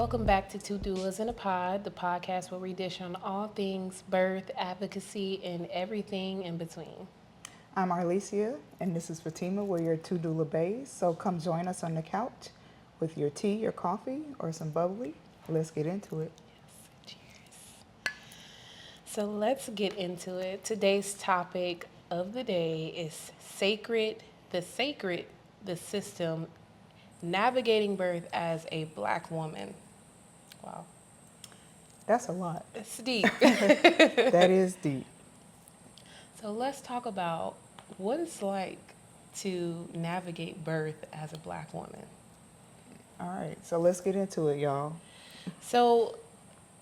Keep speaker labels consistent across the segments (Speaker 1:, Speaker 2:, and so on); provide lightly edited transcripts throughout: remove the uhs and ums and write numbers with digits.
Speaker 1: welcome back to Two Doulas in a Pod, the podcast where we dish on all things birth, advocacy, and everything in between.
Speaker 2: I'm Arlicia, and this is Fatihma. We're your two doula bays. So come join us on the couch with your tea, your coffee, or some bubbly. Let's get into it.
Speaker 1: Yes, cheers. So let's get into it. Today's topic of the day is the system, navigating birth as a Black woman. Wow.
Speaker 2: That's a lot.
Speaker 1: It's deep.
Speaker 2: That is deep.
Speaker 1: So let's talk about what it's like to navigate birth as a Black woman.
Speaker 2: All right, so let's get into it, y'all.
Speaker 1: So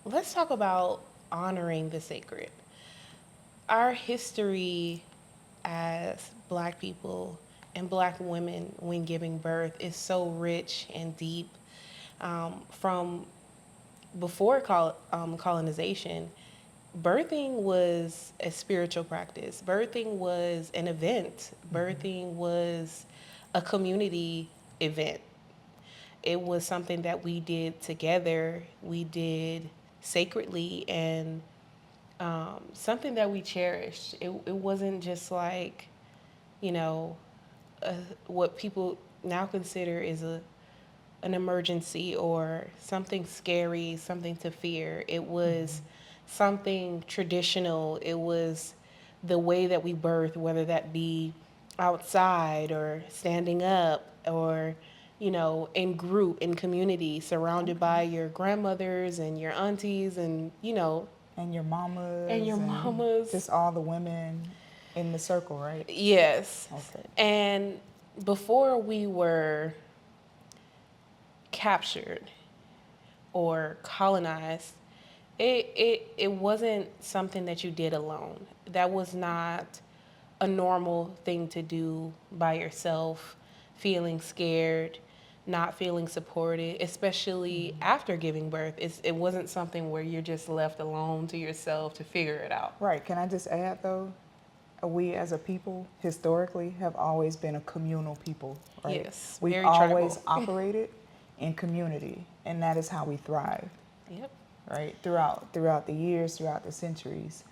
Speaker 1: let's talk about honoring the sacred. Our history as Black people and Black women when giving birth is so rich and deep. From before colonization, birthing was a spiritual practice. Birthing was an event. Birthing was a community event. It was something that we did together. We did sacredly, and something that we cherished. It wasn't just like, what people now consider is an emergency or something scary, something to fear. It was something traditional. It was the way that we birth, whether that be outside or standing up or, in group, in community, surrounded by your grandmothers and your aunties and,
Speaker 2: And your mamas.
Speaker 1: and your mamas.
Speaker 2: Just all the women in the circle, right?
Speaker 1: Yes.
Speaker 2: Okay.
Speaker 1: And before we were captured or colonized, it wasn't something that you did alone. That was not a normal thing to do by yourself, feeling scared, not feeling supported, especially after giving birth. It wasn't something where you're just left alone to yourself to figure it out.
Speaker 2: Right. Can I just add, though? We as a people, historically, have always been a communal people, right?
Speaker 1: Yes,
Speaker 2: We've
Speaker 1: very
Speaker 2: always
Speaker 1: tribal.
Speaker 2: operated in community, and that is how we thrive.
Speaker 1: Yep.
Speaker 2: Right, throughout the years, throughout the centuries.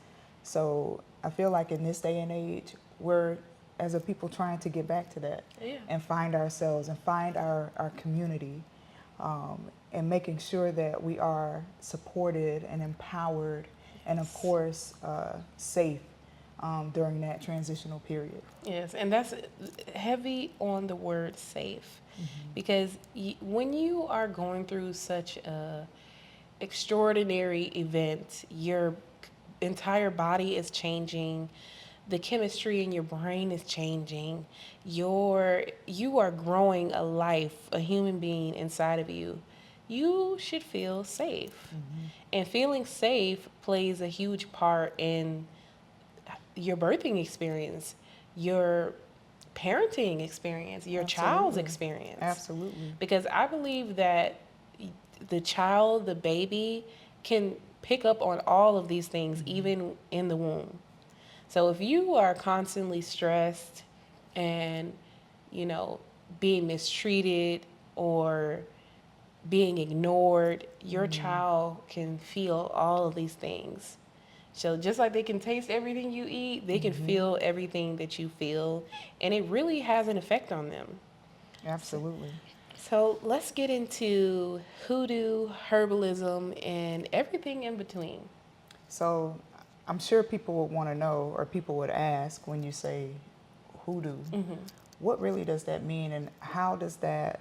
Speaker 2: So I feel like in this day and age, we're, as a people, trying to get back to that.
Speaker 1: Yeah.
Speaker 2: And find ourselves and find our community, and making sure that we are supported and empowered and, of course, safe during that transitional period.
Speaker 1: Yes, and that's heavy on the word safe, because when you are going through such a extraordinary event, your entire body is changing, the chemistry in your brain is changing, you are growing a life, a human being inside of you. You should feel safe. And feeling safe plays a huge part in your birthing experience, your parenting experience, your child's experience.
Speaker 2: Absolutely.
Speaker 1: Because I believe that the child, the baby, can pick up on all of these things even in the womb. So if you are constantly stressed and, being mistreated or being ignored, your child can feel all of these things. So just like they can taste everything you eat, they can feel everything that you feel, and it really has an effect on them.
Speaker 2: Absolutely.
Speaker 1: So let's get into hoodoo, herbalism, and everything in between.
Speaker 2: So I'm sure people would want to know, or people would ask, when you say hoodoo, what really does that mean, and how does that,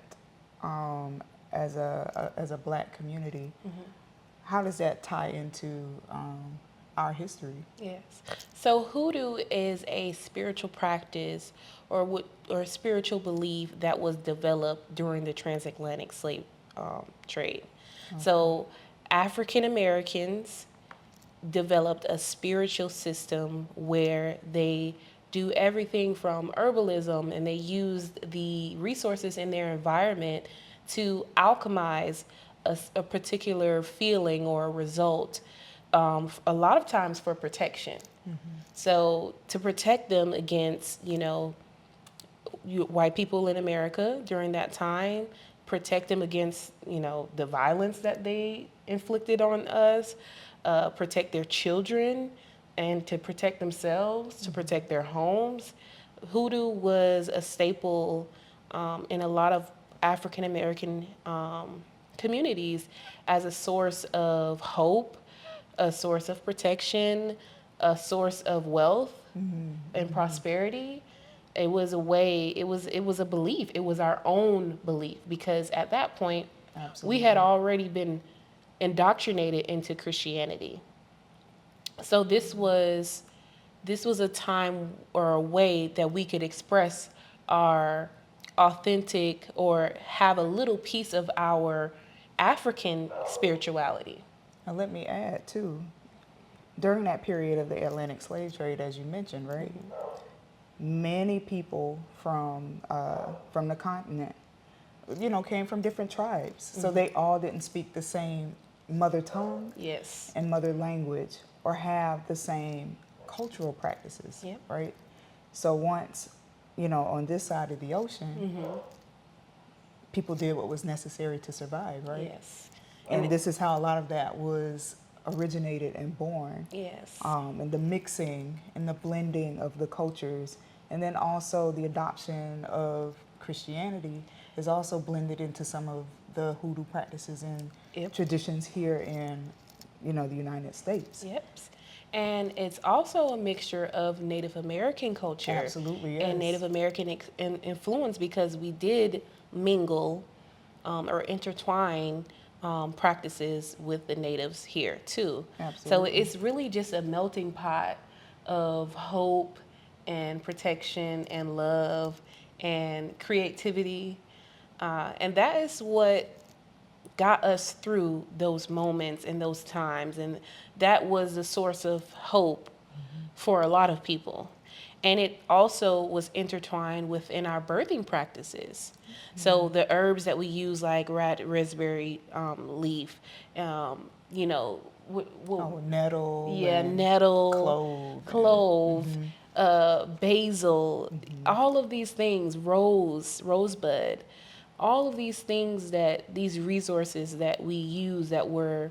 Speaker 2: as a Black community, how does that tie into our history?
Speaker 1: Yes. So hoodoo is a spiritual practice or spiritual belief that was developed during the transatlantic slave trade. So African Americans developed a spiritual system where they do everything from herbalism, and they use the resources in their environment to alchemize a particular feeling or a result, a lot of times for protection. So to protect them against, white people in America during that time, protect them against, the violence that they inflicted on us, protect their children, and to protect themselves, to protect their homes. Hoodoo was a staple in a lot of African American communities as a source of hope, a source of protection, a source of wealth and prosperity. It was a way, it was a belief. It was our own belief, because at that point,
Speaker 2: Absolutely.
Speaker 1: we had already been indoctrinated into Christianity. So this was a time or a way that we could express our authentic, or have a little piece of our African spirituality.
Speaker 2: Now let me add too, during that period of the Atlantic slave trade, as you mentioned, right? Many people from the continent, came from different tribes. So they all didn't speak the same mother tongue
Speaker 1: Yes.
Speaker 2: and mother language, or have the same cultural practices,
Speaker 1: Yep.
Speaker 2: right? So once, on this side of the ocean, people did what was necessary to survive, right?
Speaker 1: Yes.
Speaker 2: And this is how a lot of that was originated and born.
Speaker 1: Yes.
Speaker 2: And the mixing and the blending of the cultures, and then also the adoption of Christianity is also blended into some of the hoodoo practices and
Speaker 1: Yep.
Speaker 2: traditions here in, the United States.
Speaker 1: Yep. And it's also a mixture of Native American culture.
Speaker 2: Absolutely, yes.
Speaker 1: And Native American influence, because we did mingle or intertwine practices with the natives here too.
Speaker 2: Absolutely.
Speaker 1: So it's really just a melting pot of hope and protection and love and creativity. And that is what got us through those moments and those times. And that was the source of hope for a lot of people. And it also was intertwined within our birthing practices. So the herbs that we use, like raspberry leaf,
Speaker 2: Nettle.
Speaker 1: yeah,
Speaker 2: and
Speaker 1: nettle, clove, basil, all of these things, rosebud, all of these things, these resources that we use that were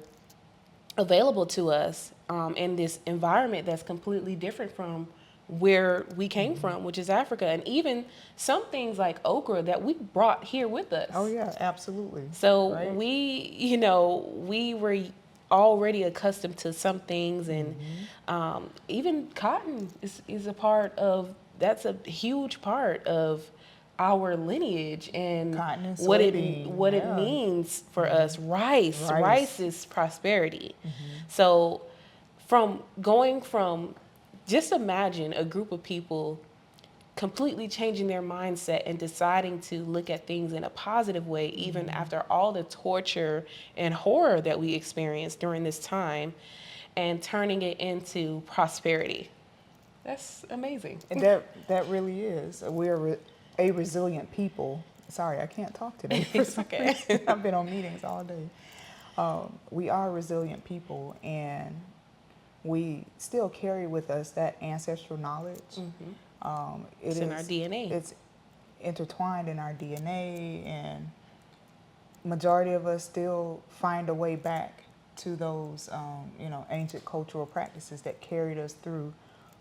Speaker 1: available to us in this environment that's completely different from where we came from, which is Africa. And even some things like okra that we brought here with us.
Speaker 2: Oh yeah, absolutely.
Speaker 1: So
Speaker 2: Right.
Speaker 1: we were already accustomed to some things, and even cotton is a part of, that's a huge part of our lineage, and
Speaker 2: Cotton and
Speaker 1: what it
Speaker 2: soybean,
Speaker 1: means for us. Rice is prosperity. So going from, just imagine a group of people completely changing their mindset and deciding to look at things in a positive way, even after all the torture and horror that we experienced during this time, and turning it into prosperity. That's amazing.
Speaker 2: And that really is. We're a resilient people. Sorry, I can't talk today.
Speaker 1: It's okay.
Speaker 2: I've been on meetings all day. We are resilient people, and we still carry with us that ancestral knowledge.
Speaker 1: It's in our DNA.
Speaker 2: It's intertwined in our DNA, and majority of us still find a way back to those, ancient cultural practices that carried us through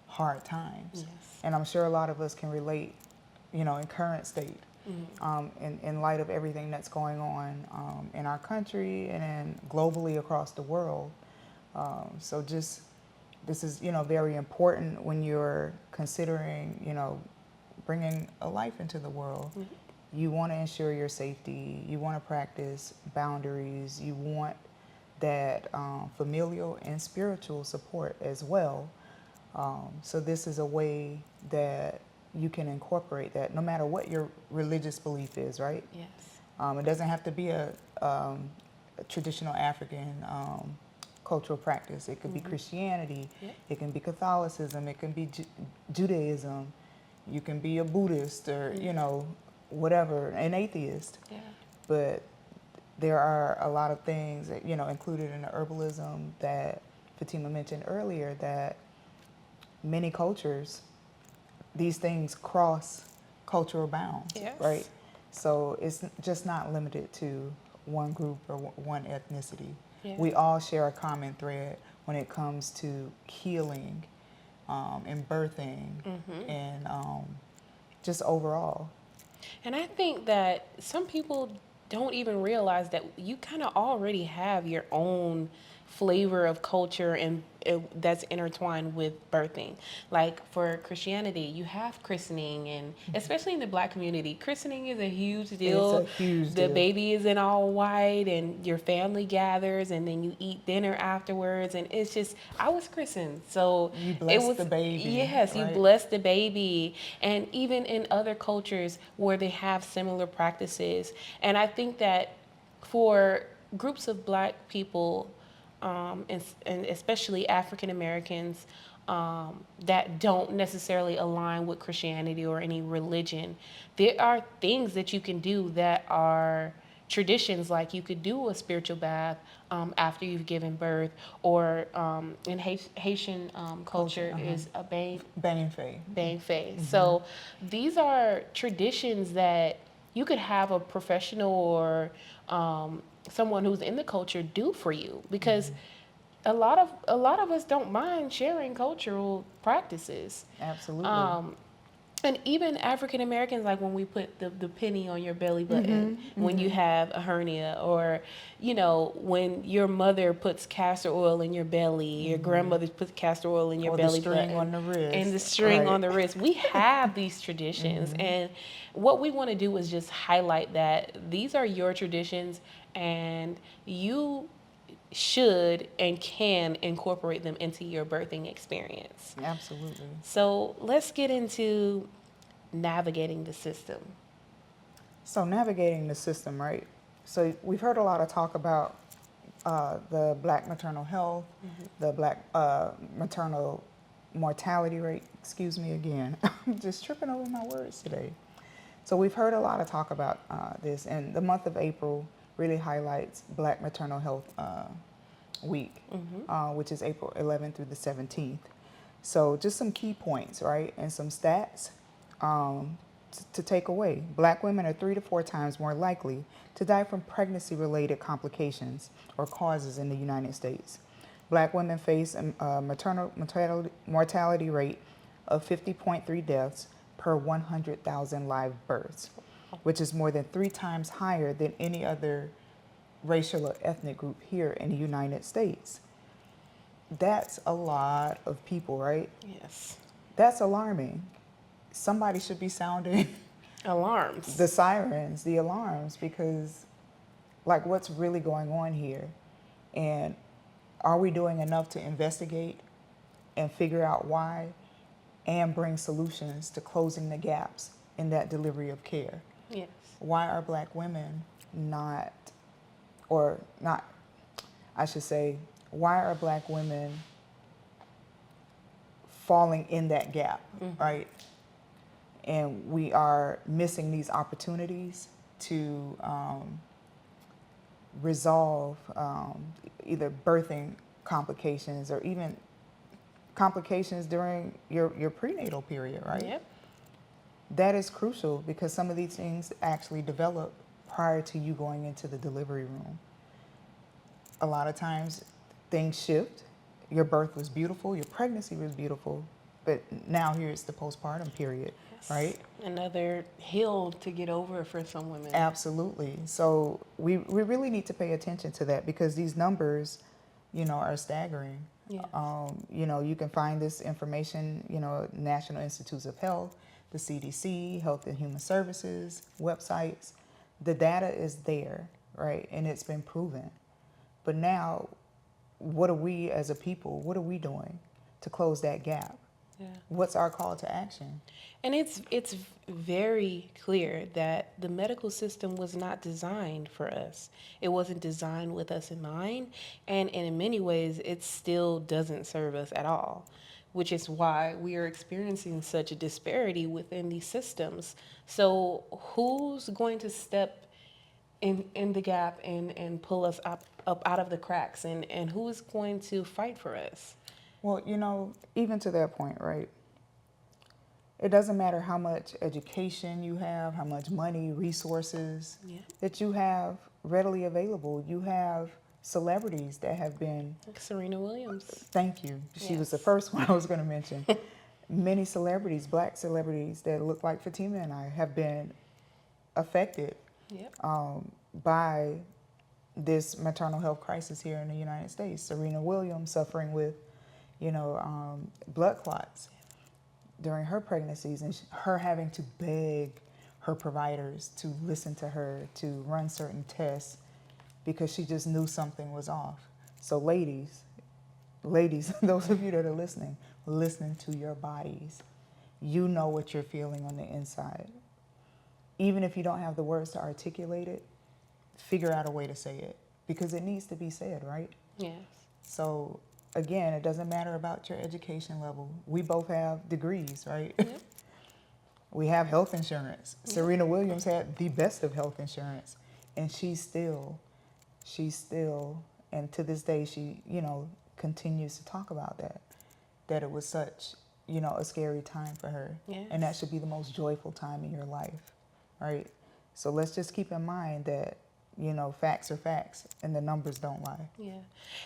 Speaker 2: hard times.
Speaker 1: Yes.
Speaker 2: And I'm sure a lot of us can relate, in current state, in light of everything that's going on in our country and then globally across the world. So this is, very important when you're considering, bringing a life into the world. You want to ensure your safety. You want to practice boundaries. You want that familial and spiritual support as well. So this is a way that you can incorporate that, no matter what your religious belief is, right?
Speaker 1: Yes.
Speaker 2: It doesn't have to be a traditional African cultural practice. It could be Christianity.
Speaker 1: Yep.
Speaker 2: It can be Catholicism. It can be Judaism. You can be a Buddhist, or whatever, an atheist.
Speaker 1: Yeah.
Speaker 2: But there are a lot of things that, included in the herbalism that Fatima mentioned earlier, that many cultures, these things cross cultural bounds,
Speaker 1: Yes.
Speaker 2: right? So it's just not limited to one group or one ethnicity.
Speaker 1: Yeah.
Speaker 2: We all share a common thread when it comes to healing and birthing and just overall.
Speaker 1: And I think that some people don't even realize that you kind of already have your own flavor of culture and that's intertwined with birthing. Like for Christianity, you have christening, and especially in the Black community, christening is a huge deal.
Speaker 2: It's a huge
Speaker 1: The
Speaker 2: deal.
Speaker 1: baby is in all white, and your family gathers, and then you eat dinner afterwards, and it's just I was christened, so
Speaker 2: You
Speaker 1: it
Speaker 2: bless
Speaker 1: was
Speaker 2: the baby,
Speaker 1: yes, you
Speaker 2: right?
Speaker 1: bless the baby, and even in other cultures where they have similar practices, and I think that for groups of Black people, and especially African Americans, that don't necessarily align with Christianity or any religion, there are things that you can do that are traditions. Like you could do a spiritual bath after you've given birth, or in Haitian culture is a bain
Speaker 2: Bane
Speaker 1: Faye. So these are traditions that you could have a professional or someone who's in the culture do for you, because a lot of us don't mind sharing cultural practices.
Speaker 2: Absolutely.
Speaker 1: And even African Americans, like when we put the penny on your belly button when you have a hernia, or when your mother puts castor oil in your belly, your grandmother puts castor oil in your
Speaker 2: Or the
Speaker 1: belly
Speaker 2: string
Speaker 1: button,
Speaker 2: on the wrist.
Speaker 1: and the string
Speaker 2: Right.
Speaker 1: on the wrist. We have these traditions, and what we want to do is just highlight that these are your traditions, and you should and can incorporate them into your birthing experience.
Speaker 2: Absolutely.
Speaker 1: So let's get into navigating the system.
Speaker 2: So navigating the system, right? So we've heard a lot of talk about the Black maternal health, the Black maternal mortality rate. Excuse me again. I'm just tripping over my words today. So we've heard a lot of talk about this, and the month of April really highlights Black Maternal Health Week, which is April 11th through the 17th. So just some key points, right, and some stats to take away. Black women are 3 to 4 times more likely to die from pregnancy-related complications or causes in the United States. Black women face a maternal mortality rate of 50.3 deaths per 100,000 live births, which is more than 3 times higher than any other racial or ethnic group here in the United States. That's a lot of people, right?
Speaker 1: Yes.
Speaker 2: That's alarming. Somebody should be sounding
Speaker 1: Alarms.
Speaker 2: the sirens, the alarms, because like what's really going on here? And are we doing enough to investigate and figure out why and bring solutions to closing the gaps in that delivery of care?
Speaker 1: Yes.
Speaker 2: Why are Black women not, I should say, why are Black women falling in that gap, right? And we are missing these opportunities to resolve either birthing complications or even complications during your prenatal period, right?
Speaker 1: Yep.
Speaker 2: That is crucial because some of these things actually develop prior to you going into the delivery room. A lot of times things shift. Your birth was beautiful, your pregnancy was beautiful, but now here's the postpartum period, right?
Speaker 1: Another hill to get over for some women.
Speaker 2: Absolutely. So we really need to pay attention to that because these numbers, are staggering.
Speaker 1: Yes.
Speaker 2: You can find this information, National Institutes of Health, the CDC, Health and Human Services, websites. The data is there, right? And it's been proven. But now, what are we as a people, what are we doing to close that gap?
Speaker 1: Yeah.
Speaker 2: What's our call to action?
Speaker 1: And it's very clear that the medical system was not designed for us. It wasn't designed with us in mind, and in many ways, it still doesn't serve us at all, which is why we are experiencing such a disparity within these systems. So who's going to step in the gap and pull us up out of the cracks, and who is going to fight for us?
Speaker 2: Well, even to that point, right? it doesn't matter how much education you have, how much money, resources that you have readily available. You have celebrities that have been.
Speaker 1: Like Serena Williams.
Speaker 2: Thank you. She was the
Speaker 1: Yes.
Speaker 2: first one I was going to mention. Many celebrities, black celebrities that look like Fatima and I, have been affected
Speaker 1: Yep.
Speaker 2: by this maternal health crisis here in the United States. Serena Williams suffering with, blood clots during her pregnancies, and her having to beg her providers to listen to her, to run certain tests because she just knew something was off. So ladies, those of you that are listening to your bodies. You know what you're feeling on the inside. Even if you don't have the words to articulate it, figure out a way to say it because it needs to be said, right?
Speaker 1: Yes.
Speaker 2: So again, it doesn't matter about your education level. We both have degrees, right?
Speaker 1: Yep.
Speaker 2: We have health insurance. Yep. Serena Williams had the best of health insurance, and she's still, and to this day, she, continues to talk about that it was such, a scary time for her.
Speaker 1: Yes.
Speaker 2: And that should be the most joyful time in your life, right? So let's just keep in mind that, facts are facts and the numbers don't lie.
Speaker 1: Yeah.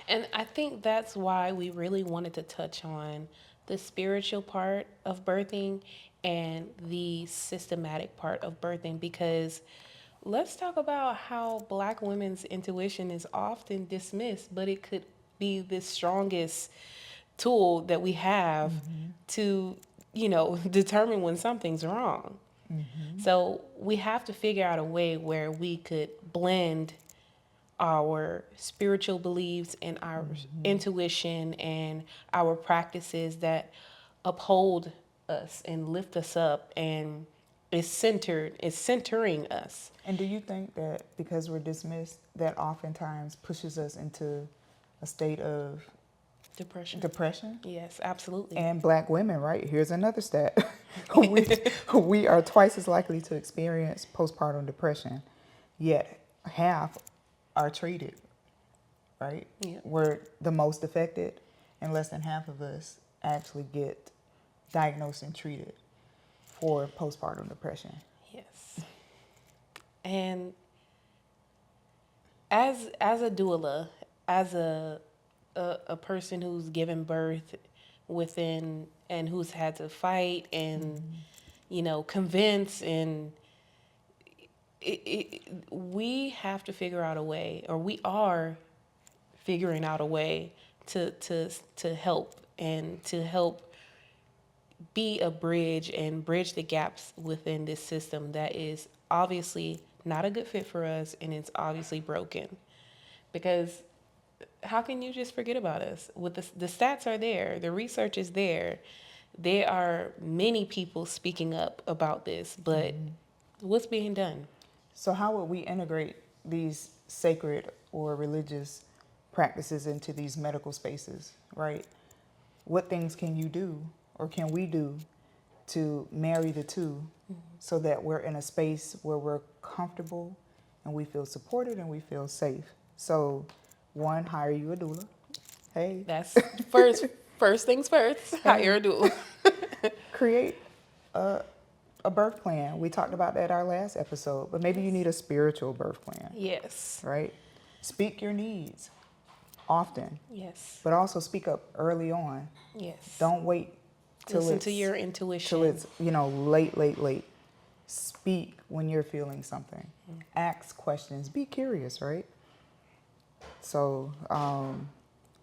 Speaker 1: And I think that's why we really wanted to touch on the spiritual part of birthing and the systematic part of birthing, because let's talk about how Black women's intuition is often dismissed, but it could be the strongest tool that we have to, determine when something's wrong. So we have to figure out a way where we could blend our spiritual beliefs and our intuition and our practices that uphold us and lift us up and is centering us.
Speaker 2: And do you think that because we're dismissed, that oftentimes pushes us into a state of depression?
Speaker 1: Yes, absolutely.
Speaker 2: And Black women, right? Here's another stat. we are twice as likely to experience postpartum depression, yet half are treated, right?
Speaker 1: Yeah.
Speaker 2: We're the most affected, and less than half of us actually get diagnosed and treated for postpartum depression.
Speaker 1: Yes. And as a doula, as a person who's given birth within and who's had to fight and convince, and we have to figure out a way, or we are figuring out a way to help and to help be a bridge and bridge the gaps within this system that is obviously not a good fit for us, and it's obviously broken. Because how can you just forget about us? With the stats are there, the research is there. There are many people speaking up about this, but what's being done?
Speaker 2: So how would we integrate these sacred or religious practices into these medical spaces, right? What things can you do or can we do to marry the two so that we're in a space where we're comfortable and we feel supported and we feel safe? So one, hire you a doula. Hey.
Speaker 1: That's first things first, hire a doula.
Speaker 2: Create a birth plan. We talked about that our last episode, but maybe you need a spiritual birth plan.
Speaker 1: Yes.
Speaker 2: Right? Speak your needs often.
Speaker 1: Yes.
Speaker 2: But also speak up early on.
Speaker 1: Yes.
Speaker 2: Don't wait till
Speaker 1: Listen to your intuition.
Speaker 2: till it's, late. Speak when you're feeling something. Ask questions. Be curious, right? So,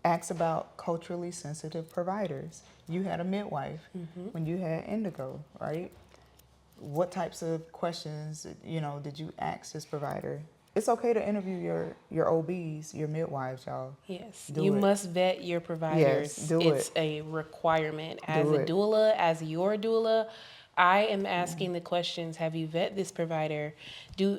Speaker 2: ask about culturally sensitive providers. You had a midwife when you had indigo, right? What types of questions, did you ask this provider? It's okay to interview your OBs, your midwives, y'all.
Speaker 1: Yes,
Speaker 2: You
Speaker 1: must vet your providers.
Speaker 2: Yes, do
Speaker 1: it's
Speaker 2: it.
Speaker 1: a requirement. As
Speaker 2: Do
Speaker 1: a
Speaker 2: it.
Speaker 1: doula, as your doula, I am asking the questions. Have you vet this provider?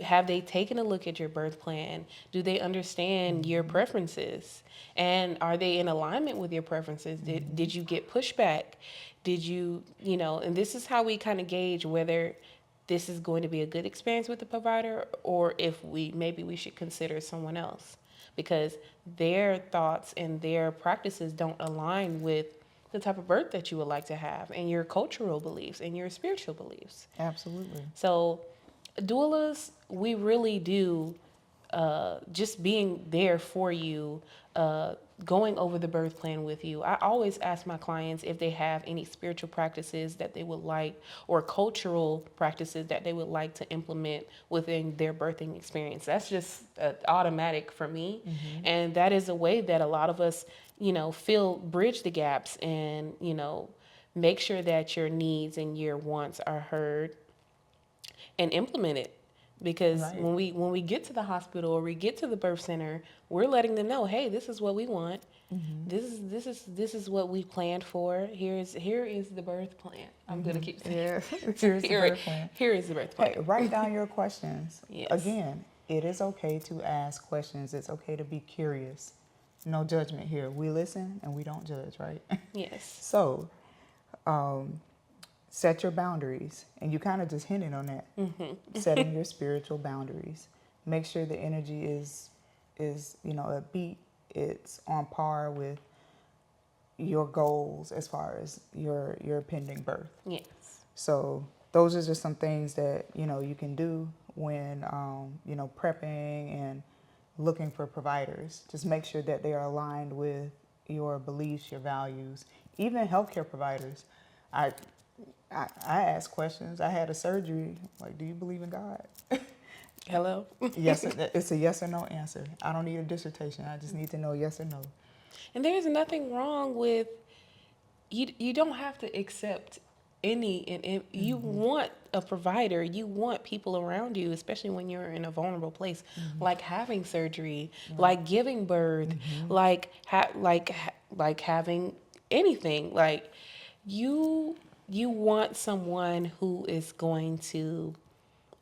Speaker 1: Have they taken a look at your birth plan? Do they understand your preferences? And are they in alignment with your preferences? Did you get pushback? Did you, and this is how we kind of gauge whether this is going to be a good experience with the provider, or if maybe we should consider someone else, because their thoughts and their practices don't align with the type of birth that you would like to have, and your cultural beliefs and your spiritual beliefs.
Speaker 2: Absolutely.
Speaker 1: So, doulas, we really do just being there for you, going over the birth plan with you. I always ask my clients if they have any spiritual practices that they would like, or cultural practices that they would like to implement within their birthing experience. That's just automatic for me. And that is a way that a lot of us, bridge the gaps and, make sure that your needs and your wants are heard and implemented. Because
Speaker 2: Right.
Speaker 1: when we get to the hospital or we get to the birth center, we're letting them know, hey, this is what we want. This is what we planned for. Here is the birth plan. I'm gonna keep saying.
Speaker 2: Yeah. Here's the birth plan.
Speaker 1: Here is the birth plan.
Speaker 2: Hey, write down your questions.
Speaker 1: Yes.
Speaker 2: Again, it is okay to ask questions. It's okay to be curious. No judgment here. We listen and we don't judge, right?
Speaker 1: Yes.
Speaker 2: So, set your boundaries, and you kind of just hinted on that. Setting your spiritual boundaries. Make sure the energy is upbeat. It's on par with your goals as far as your pending birth.
Speaker 1: Yes.
Speaker 2: So those are just some things that you can do when prepping and looking for providers. Just make sure that they are aligned with your beliefs, your values. Even healthcare providers. I ask questions. I had a surgery. Like, do you believe in God?
Speaker 1: Hello?
Speaker 2: Yes, it's a yes or no answer. I don't need a dissertation. I just need to know yes or no.
Speaker 1: And there's nothing wrong with, you don't have to accept any, and you want a provider, you want people around you, especially when you're in a vulnerable place, like having surgery, like giving birth, like having anything. Like, you want someone who is going to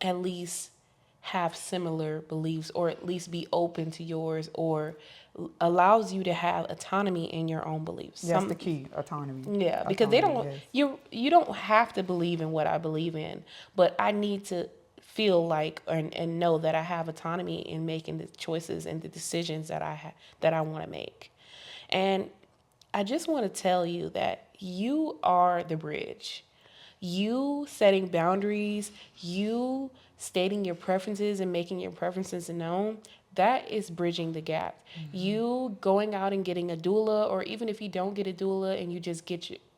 Speaker 1: at least have similar beliefs, or at least be open to yours, or allows you to have autonomy in your own beliefs.
Speaker 2: That's the key, autonomy.
Speaker 1: Yeah, because
Speaker 2: Autonomy, yes.
Speaker 1: you don't have to believe in what I believe in, but I need to feel like and know that I have autonomy in making the choices and the decisions that I want to make. And I just want to tell you that you are the bridge. You setting boundaries, you stating your preferences and making your preferences known, that is bridging the gap. You going out and getting a doula, or even if you don't get a doula and you just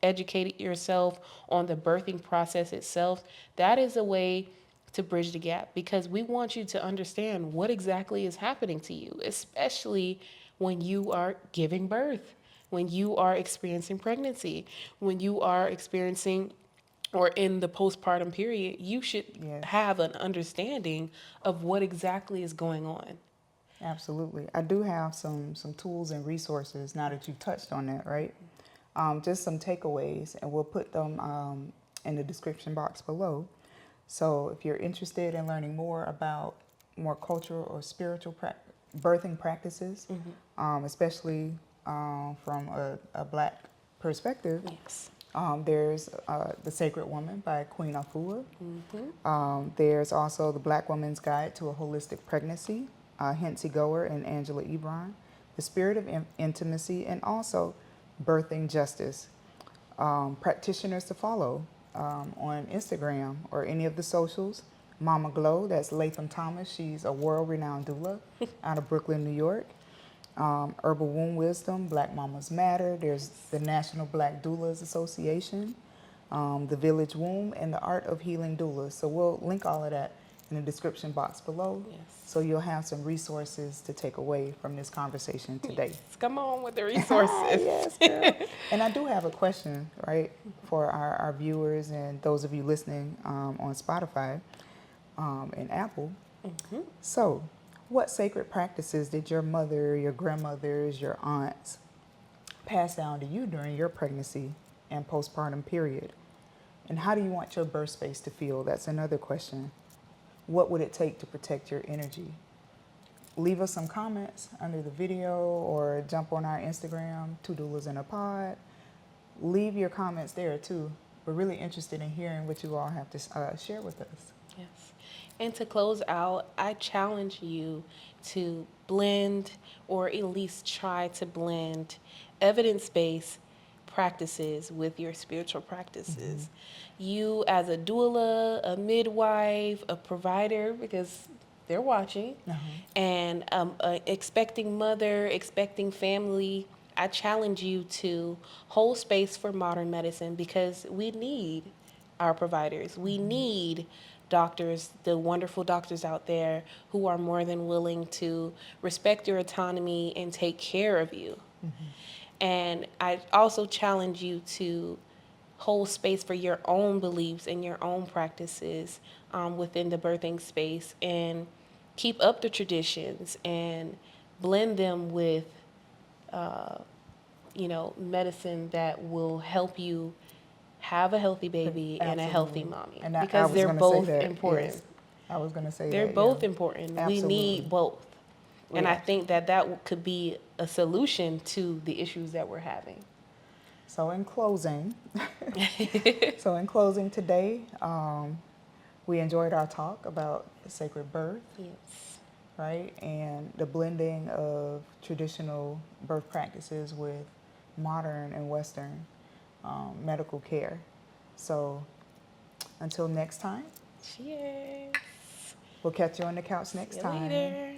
Speaker 1: educated yourself on the birthing process itself, that is a way to bridge the gap, because we want you to understand what exactly is happening to you, especially when you are giving birth, when you are experiencing pregnancy, when you are experiencing or in the postpartum period. You should have an understanding of what exactly is going on.
Speaker 2: Absolutely. I do have some tools and resources now that you've touched on that, right? Just some takeaways, and we'll put them in the description box below. So if you're interested in learning more about more cultural or spiritual birthing practices, especially from a Black perspective,
Speaker 1: Yes.
Speaker 2: There's The Sacred Woman by Queen Afua. There's also The Black Woman's Guide to a Holistic Pregnancy, Henci, Goer, and Angela Ebron. The Spirit of Intimacy, and also Birthing Justice. Practitioners to follow on Instagram or any of the socials. Mama Glow, that's Latham Thomas. She's a world-renowned doula out of Brooklyn, New York. Herbal Womb Wisdom, Black Mamas Matter. There's the National Black Doulas Association, the Village Womb, and the Art of Healing Doulas. So we'll link all of that in the description box below.
Speaker 1: Yes.
Speaker 2: So you'll have some resources to take away from this conversation today.
Speaker 1: Yes. Come on with the resources.
Speaker 2: Yes, girl. And I do have a question, right, for our viewers and those of you listening on Spotify and Apple. So, what sacred practices did your mother, your grandmothers, your aunts pass down to you during your pregnancy and postpartum period? And how do you want your birth space to feel? That's another question. What would it take to protect your energy? Leave us some comments under the video, or jump on our Instagram, 2 Doulas in a Pod. Leave your comments there too. We're really interested in hearing what you all have to share with us.
Speaker 1: Yes. And to close out, I challenge you to blend, or at least try to blend, evidence-based practices with your spiritual practices. You as a doula, a midwife, a provider, because they're watching, and a expecting mother, expecting family, I challenge you to hold space for modern medicine because we need our providers. We need doctors, the wonderful doctors out there who are more than willing to respect your autonomy and take care of you. And I also challenge you to hold space for your own beliefs and your own practices within the birthing space, and keep up the traditions and blend them with, medicine that will help you have a healthy baby and a healthy mommy.
Speaker 2: And
Speaker 1: Because
Speaker 2: was
Speaker 1: they're
Speaker 2: gonna say
Speaker 1: both
Speaker 2: that,
Speaker 1: important.
Speaker 2: yes. I was going to say
Speaker 1: They're
Speaker 2: that.
Speaker 1: both
Speaker 2: yeah.
Speaker 1: important. We
Speaker 2: Absolutely.
Speaker 1: need both. And I
Speaker 2: Yeah.
Speaker 1: think that could be a solution to the issues that we're having.
Speaker 2: So in closing, today, we enjoyed our talk about sacred birth,
Speaker 1: Yes.
Speaker 2: right? And the blending of traditional birth practices with modern and Western medical care. So until next time,
Speaker 1: Cheers.
Speaker 2: we'll catch you on the couch next
Speaker 1: See you
Speaker 2: time.
Speaker 1: later.